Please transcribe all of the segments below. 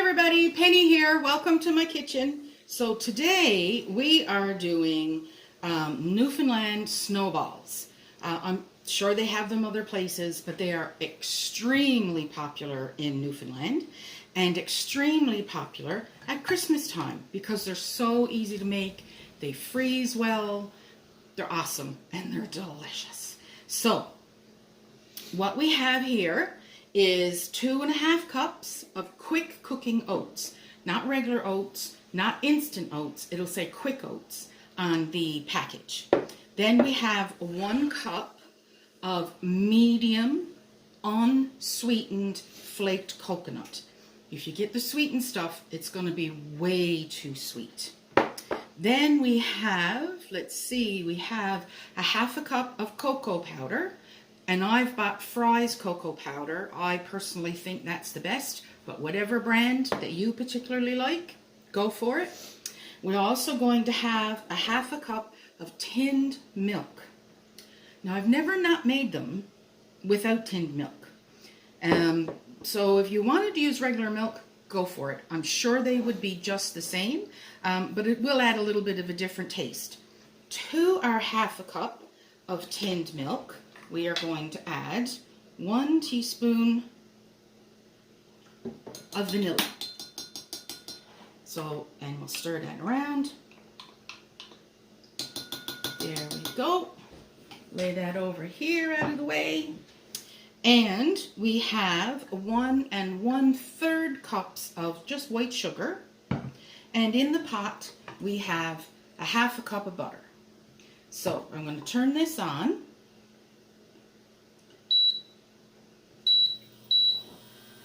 everybody, Penny here. Welcome to my kitchen. So today we are doing Newfoundland snowballs. I'm sure they have them other places, but they are extremely popular in Newfoundland and extremely popular at Christmas time because they're so easy to make. They freeze well, they're awesome, and they're delicious. So what we have here is 2.5 cups of quick cooking oats. Not regular oats, not instant oats. It'll say quick oats on the package. Then we have 1 cup of medium unsweetened flaked coconut. If you get the sweetened stuff, it's going to be way too sweet. Then we have, we have 1/2 cup of cocoa powder. And I've bought Fry's cocoa powder. I personally think that's the best, but whatever brand that you particularly like, go for it. We're also going to have 1/2 cup of tinned milk. Now, I've never not made them without tinned milk. So if you wanted to use regular milk, go for it. I'm sure they would be just the same, but it will add a little bit of a different taste. To our 1/2 cup of tinned milk, we are going to add 1 teaspoon of vanilla. And we'll stir that around. There we go. Lay that over here out of the way. And we have 1 1/3 cups of just white sugar. And in the pot, we have 1/2 cup of butter. So I'm going to turn this on.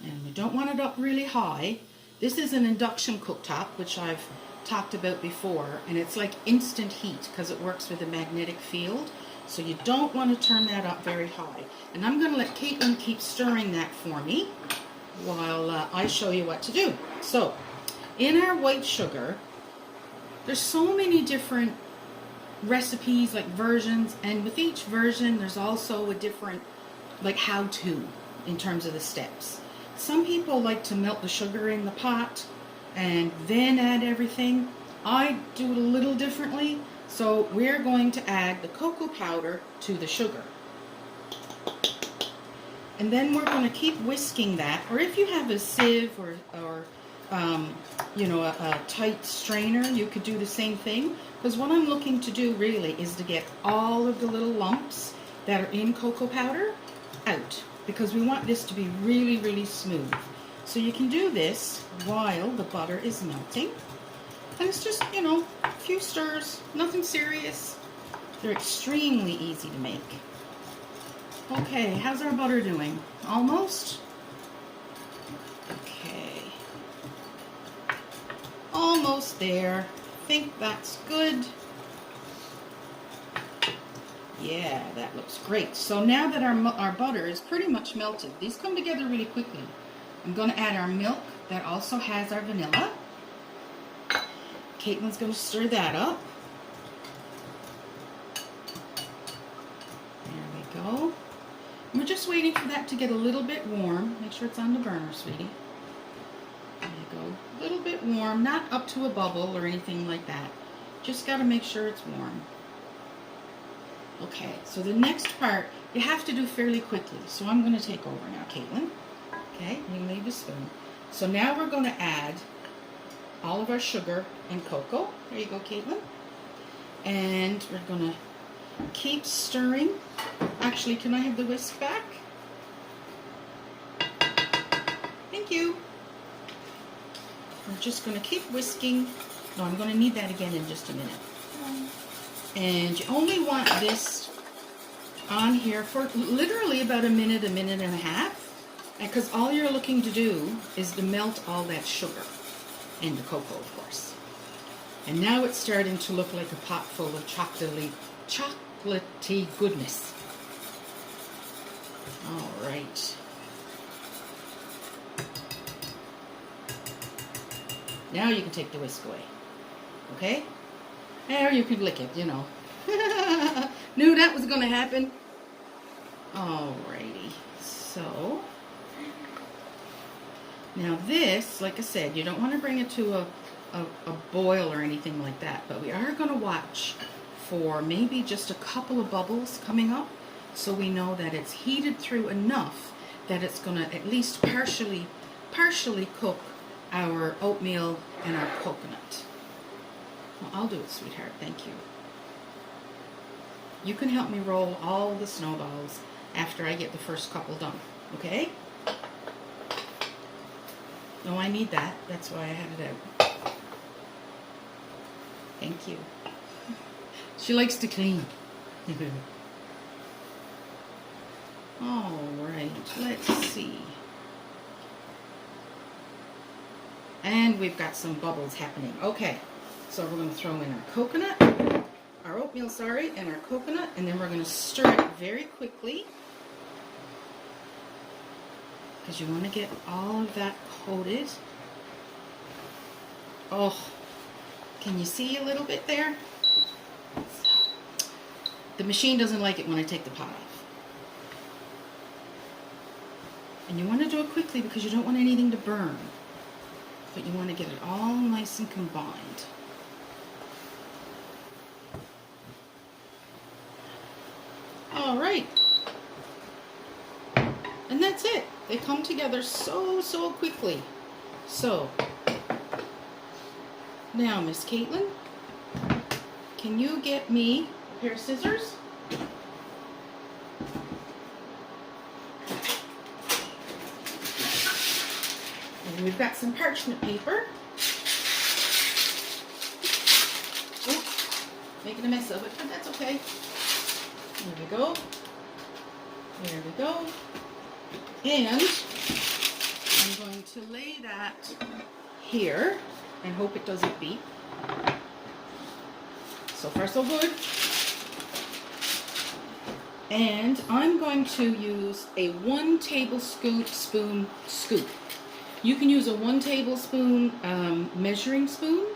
And we don't want it up really high. This is an induction cooktop, which I've talked about before, and it's like instant heat because it works with a magnetic field. So you don't want to turn that up very high. And I'm going to let Caitlin keep stirring that for me while I show you what to do. So in our white sugar, there's so many different recipes, like versions, and with each version there's also a different like how-to in terms of the steps. Some people like to melt the sugar in the pot and then add everything. I do it a little differently, so we're going to add the cocoa powder to the sugar. And then we're going to keep whisking that, or if you have a sieve or you know, a tight strainer, you could do the same thing. Because what I'm looking to do really is to get all of the little lumps that are in cocoa powder out, because we want this to be really, really smooth. So you can do this while the butter is melting. And it's just, you know, a few stirs, nothing serious. They're extremely easy to make. Okay, how's our butter doing? Almost? Okay. Almost there. I think that's good. Yeah, that looks great. So now that our butter is pretty much melted, these come together really quickly. I'm going to add our milk that also has our vanilla. Caitlin's going to stir that up. There we go. And we're just waiting for that to get a little bit warm. Make sure it's on the burner, sweetie. There you go. A little bit warm, not up to a bubble or anything like that. Just got to make sure it's warm. Okay, so the next part you have to do fairly quickly. So I'm going to take over now, Caitlin. Okay, you leave the spoon. So now we're going to add all of our sugar and cocoa. There you go, Caitlin. And we're going to keep stirring. Actually, can I have the whisk back? Thank you. We're just going to keep whisking. No, I'm going to need that again in just a minute. And you only want this on here for literally about a minute and a half. Because all you're looking to do is to melt all that sugar and the cocoa, of course. And now it's starting to look like a pot full of chocolatey goodness. All right. Now you can take the whisk away. Okay? Or you could lick it, you know. Knew that was going to happen. Alrighty. So, Now this, like I said, you don't want to bring it to a boil or anything like that, but we are going to watch for maybe just a couple of bubbles coming up so we know that it's heated through enough that it's going to at least partially cook our oatmeal and our coconut. Well, I'll do it, sweetheart. Thank you. You can help me roll all the snowballs after I get the first couple done, okay? No, I need that. That's why I had it out. Thank you. She likes to clean. All right, let's see. And we've got some bubbles happening. Okay, so we're going to throw in our coconut, our oatmeal, sorry, and our coconut, and then we're going to stir it very quickly because you want to get all of that coated. Oh, can you see a little bit there? The machine doesn't like it when I take the pot off. And you want to do it quickly because you don't want anything to burn. But you want to get it all nice and combined. All right. And that's it. They come together so quickly. So, now Miss Caitlin, can you get me a pair of scissors? And we've got some parchment paper. Oops, making a mess of it, but that's okay. There we go. There we go. And I'm going to lay that here and hope it doesn't beep. So far so good. And I'm going to use a 1 tablespoon scoop. You can use a 1 tablespoon measuring spoon,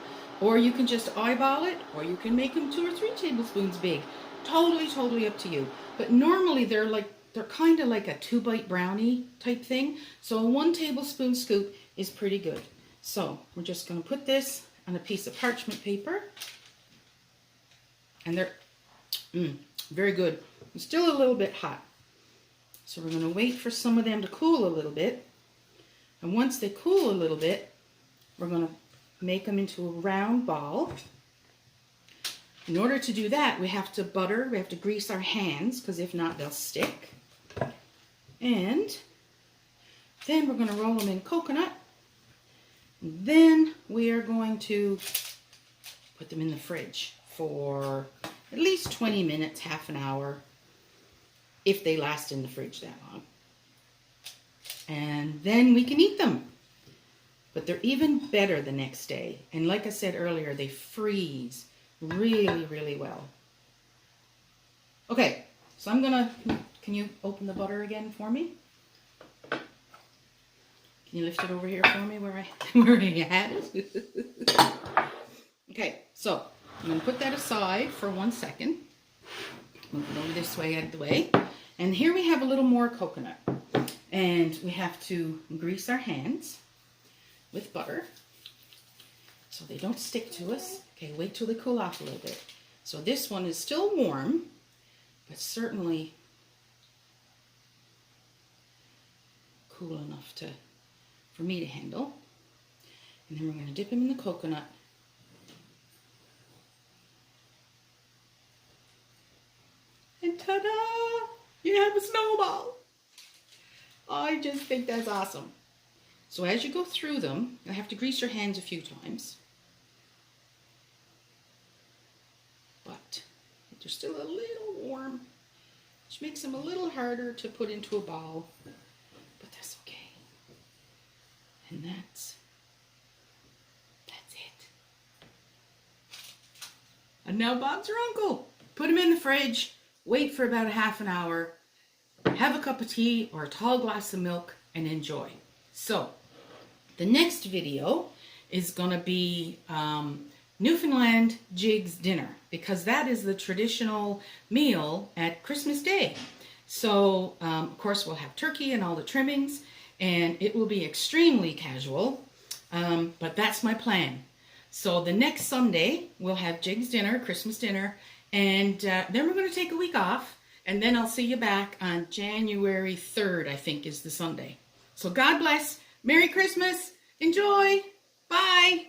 or you can just eyeball it, or you can make them 2 or 3 tablespoons big. Totally up to you. But normally they're kind of like a 2-bite brownie type thing. So a 1 tablespoon scoop is pretty good. So we're just going to put this on a piece of parchment paper. And they're very good. It's still a little bit hot. So we're going to wait for some of them to cool a little bit. And once they cool a little bit, we're going to make them into a round ball. In order to do that, we have to grease our hands, because if not, they'll stick. And then we're going to roll them in coconut. And then we are going to put them in the fridge for at least 20 minutes, half an hour, if they last in the fridge that long. And then we can eat them. But they're even better the next day. And like I said earlier, they freeze really well. Okay, so can you open the butter again for me? Can you lift it over here for me where I had it? Okay, so I'm going to put that aside for 1 second. Move it over this way, out of the way. And here we have a little more coconut. And we have to grease our hands with butter so they don't stick to us. Okay, wait till they cool off a little bit. So this one is still warm, but certainly cool enough for me to handle. And then we're going to dip them in the coconut. And ta-da! You have a snowball! I just think that's awesome. So as you go through them, you'll have to grease your hands a few times. But they're still a little warm, which makes them a little harder to put into a ball. But that's okay. And that's it. And now Bob's your uncle. Put him in the fridge, wait for about a half an hour, have a cup of tea or a tall glass of milk, and enjoy. So, the next video is going to be Newfoundland Jigs dinner, because that is the traditional meal at Christmas Day. So, of course, we'll have turkey and all the trimmings, and it will be extremely casual, but that's my plan. So the next Sunday, we'll have Jig's dinner, Christmas dinner, and then we're going to take a week off, and then I'll see you back on January 3rd, I think is the Sunday. So God bless. Merry Christmas. Enjoy. Bye.